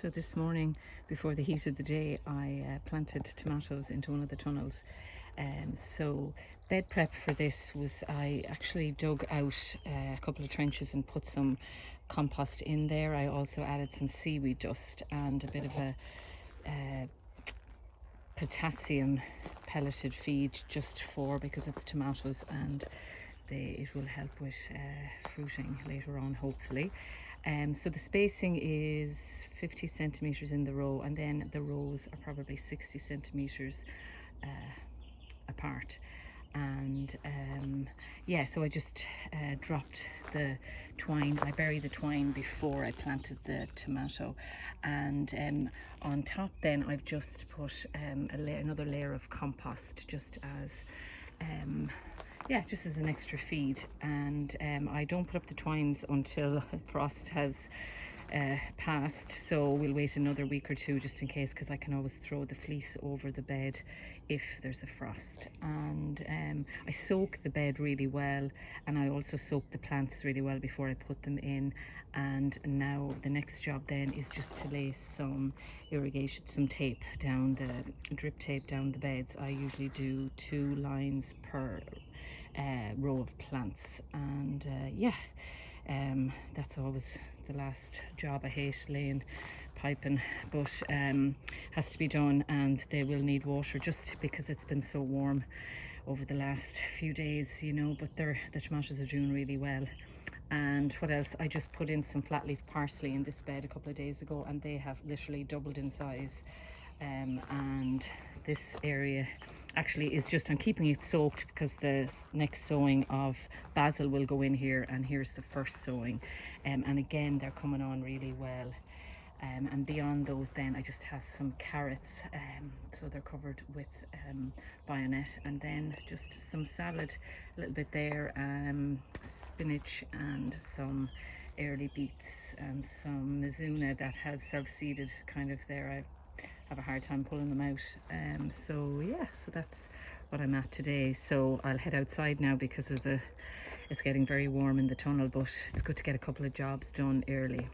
So this morning, before the heat of the day, I planted tomatoes into one of the tunnels. So bed prep for this was I actually dug out a couple of trenches and put some compost in there. I also added some seaweed dust and a bit of a potassium pelleted feed just for, because it's tomatoes, and it will help with fruiting later on, hopefully. So the spacing is 50 centimeters in the row, and then the rows are probably 60 centimeters apart. And yeah, so I just dropped the twine. I buried the twine before I planted the tomato, and on top then I've just put another layer of compost, just as yeah, just as an extra feed. And I don't put up the twines until frost has passed, so we'll wait another week or two just in case, because I can always throw the fleece over the bed if there's a frost. And I soak the bed really well, and I also soak the plants really well before I put them in. And now the next job then is just to lay some tape down, the drip tape down the beds. I usually do 2 lines per row of plants, and yeah, that's always the last job. I hate laying piping, but has to be done, and they will need water just because it's been so warm over the last few days, you know. But the tomatoes are doing really well. And what else? I just put in some flat leaf parsley in this bed a couple of days ago, and they have literally doubled in size. And this area actually is just, I'm keeping it soaked because the next sowing of basil will go in here, and here's the first sowing, and again they're coming on really well. And beyond those then I just have some carrots, so they're covered with bayonet, and then just some salad, a little bit there, spinach and some early beets and some mizuna that has self-seeded kind of there. I have a hard time pulling them out. So yeah, so that's what I'm at today. So I'll head outside now because of it's getting very warm in the tunnel, but it's good to get a couple of jobs done early.